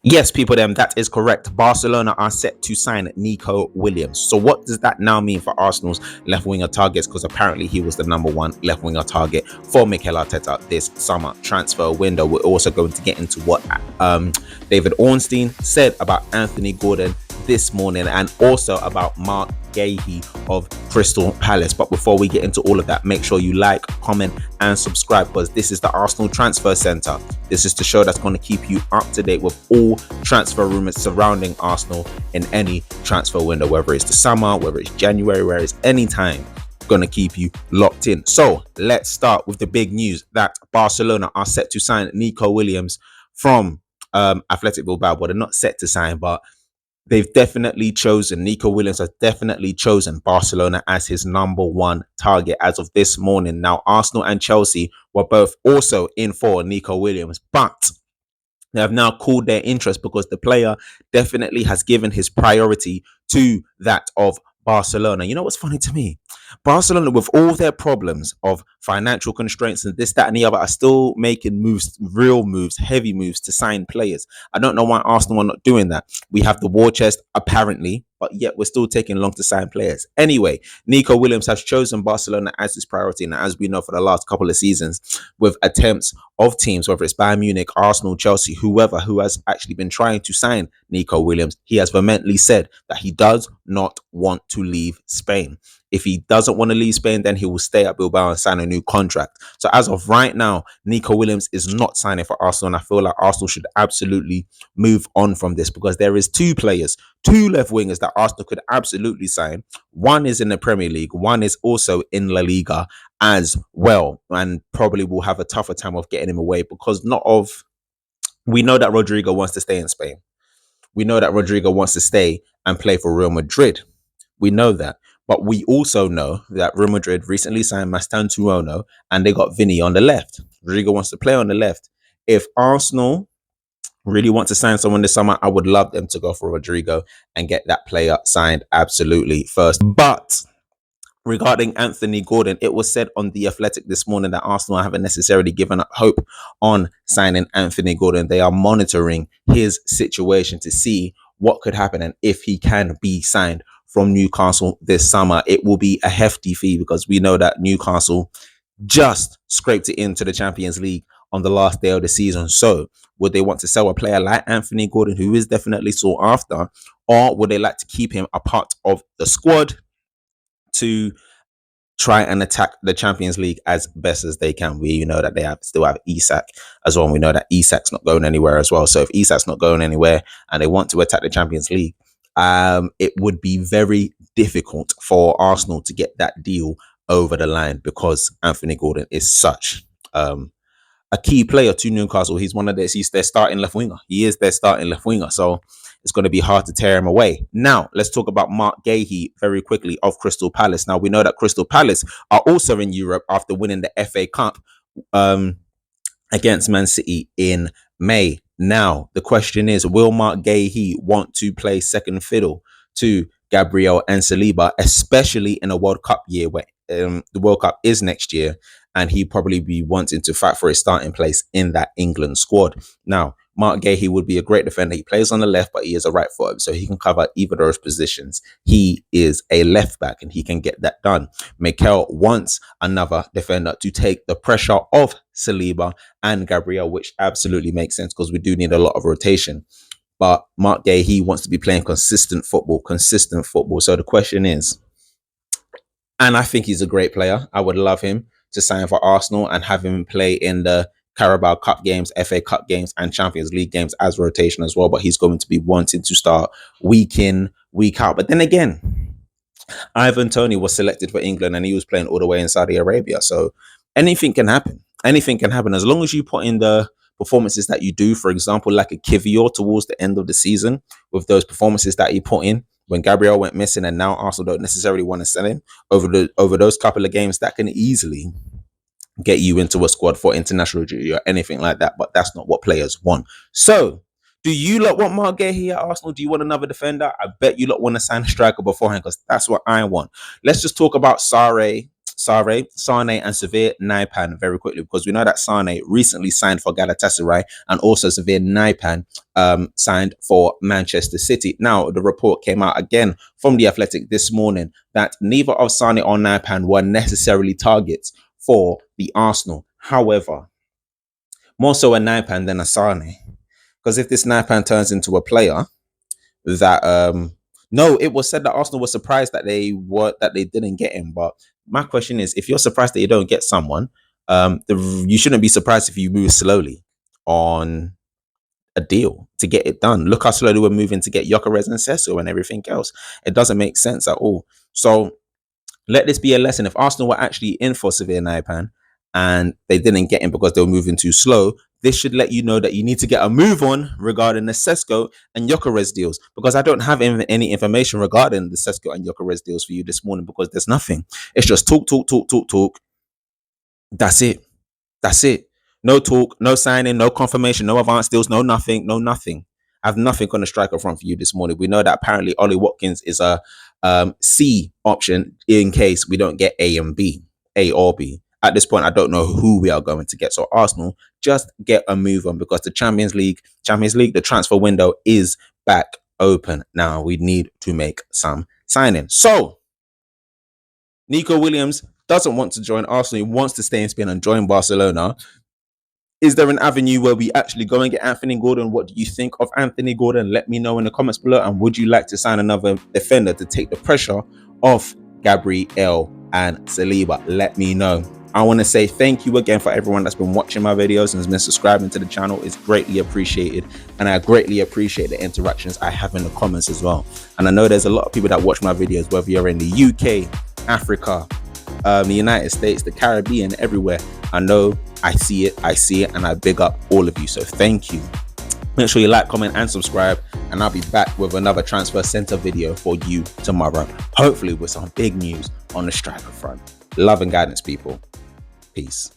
Yes, people, them, that is correct. Barcelona are set to sign Nico Williams. So, what does that now mean for Arsenal's left winger targets? Because apparently he was the number one left winger target for Mikel Arteta this summer transfer window. We're also going to get into what David Ornstein said about Anthony Gordon this morning, and also about Marc Guehi of Crystal Palace. But before we get into all of that, make sure you like, comment, and subscribe, because this is the Arsenal Transfer Centre. This is the show that's going to keep you up to date with all transfer rumours surrounding Arsenal in any transfer window, whether it's the summer, whether it's January, whether it's any time. Going to keep you locked in. So let's start with the big news that Barcelona are set to sign Nico Williams from Athletic Bilbao. Well, they're not set to sign, but they've definitely chosen, Nico Williams has definitely chosen Barcelona as his number one target as of this morning. Now, Arsenal and Chelsea were both also in for Nico Williams, but they have now called their interest because the player definitely has given his priority to that of Barcelona. You know what's funny to me? Barcelona, with all their problems of financial constraints and this, that, and the other, are still making moves, real moves, heavy moves to sign players. I don't know why Arsenal are not doing that. We have the war chest, apparently, but yet we're still taking long to sign players. Anyway, Nico Williams has chosen Barcelona as his priority. And as we know, for the last couple of seasons, with attempts of teams, whether it's Bayern Munich, Arsenal, Chelsea, whoever, who has actually been trying to sign Nico Williams, he has vehemently said that he does not want to leave Spain. If he doesn't want to leave Spain, then he will stay at Bilbao and sign a new contract. So as of right now, Nico Williams is not signing for Arsenal, and I feel like Arsenal should absolutely move on from this, because there is two players, two left wingers that Arsenal could absolutely sign. One is in the Premier League, one is also in La Liga as well, and probably will have a tougher time of getting him away, because we know that Rodrigo wants to stay in Spain. We know that Rodrigo wants to stay and play for Real Madrid. We know that. But we also know that Real Madrid recently signed Mastantuono and they got Vinny on the left. Rodrigo wants to play on the left. If Arsenal really want to sign someone this summer, I would love them to go for Rodrigo and get that player signed absolutely first. But regarding Anthony Gordon, it was said on The Athletic this morning that Arsenal haven't necessarily given up hope on signing Anthony Gordon. They are monitoring his situation to see what could happen and if he can be signed from Newcastle this summer. It will be a hefty fee, because we know that Newcastle just scraped it into the Champions League on the last day of the season. So would they want to sell a player like Anthony Gordon, who is definitely sought after, or would they like to keep him a part of the squad to try and attack the Champions League as best as they can? We know that they still have Isak as well. And we know that Isak's not going anywhere as well. So if Isak's not going anywhere and they want to attack the Champions League, it would be very difficult for Arsenal to get that deal over the line, because Anthony Gordon is such a key player to Newcastle. He's their starting left winger. He is their starting left winger. So it's going to be hard to tear him away. Now, let's talk about Marc Guehi very quickly of Crystal Palace. Now, we know that Crystal Palace are also in Europe after winning the FA Cup against Man City in May. Now, the question is, will Marc Guehi want to play second fiddle to Gabriel and Saliba, especially in a World Cup year where the World Cup is next year, and he probably be wanting to fight for his starting place in that England squad? Now, Marc Guehi would be a great defender. He plays on the left, but he is a right footer, so he can cover either of those positions. He is a left back, and he can get that done. Mikel wants another defender to take the pressure off Saliba and Gabriel, which absolutely makes sense, because we do need a lot of rotation. But Marc Guehi wants to be playing consistent football. So the question is, and I think he's a great player. I would love him to sign for Arsenal and have him play in the Carabao Cup games, FA Cup games, and Champions League games as rotation as well. But he's going to be wanting to start week in, week out. But then again, Ivan Toney was selected for England and he was playing all the way in Saudi Arabia. So anything can happen. Anything can happen as long as you put in the performances that you do. For example, like a Kivior towards the end of the season, with those performances that he put in when Gabriel went missing, and now Arsenal don't necessarily want to sell him over those couple of games, that can easily get you into a squad for international duty or anything like that. But that's not what players want. So do you lot want Marc Guehi at Arsenal? Do you want another defender? I bet you lot want to sign a striker beforehand, because that's what I want. Let's just talk about Sarri Sane, and Severe Naipan very quickly, because we know that Sane recently signed for Galatasaray and also Severe Naipan signed for Manchester City. Now, the report came out again from The Athletic this morning that neither of Sane or Naipan were necessarily targets for the Arsenal. However, more so a Naipan than a Sane, because if this Naipan turns into a player that no, it was said that Arsenal was surprised that they didn't get him. But my question is, if you're surprised that you don't get someone, you shouldn't be surprised if you move slowly on a deal to get it done. Look how slowly we're moving to get Gyökeres and Sesko and everything else. It doesn't make sense at all. So let this be a lesson. If Arsenal were actually in for Severe Naipan and they didn't get him because they were moving too slow, this should let you know that you need to get a move on regarding the Sesko and Gyökeres deals, because I don't have any information regarding the Sesko and Gyökeres deals for you this morning, because there's nothing. It's just talk. That's it. That's it. No talk, no signing, no confirmation, no advance deals, no nothing. I have nothing on the striker front for you this morning. We know that apparently Ollie Watkins is a C option in case we don't get A and B, A or B. At this point, I don't know who we are going to get. So Arsenal, just get a move on, because the Champions League, the transfer window is back open. Now we need to make some signing. So Nico Williams doesn't want to join Arsenal. He wants to stay in Spain and join Barcelona. Is there an avenue where we actually go and get Anthony Gordon? What do you think of Anthony Gordon? Let me know in the comments below. And would you like to sign another defender to take the pressure off Gabriel and Saliba? Let me know. I want to say thank you again for everyone that's been watching my videos and has been subscribing to the channel. It's greatly appreciated. And I greatly appreciate the interactions I have in the comments as well. And I know there's a lot of people that watch my videos, whether you're in the UK, Africa, the United States, the Caribbean, everywhere. I know, I see it, and I big up all of you. So thank you. Make sure you like, comment, and subscribe. And I'll be back with another transfer center video for you tomorrow. Hopefully with some big news on the striker front. Love and guidance, people. Peace.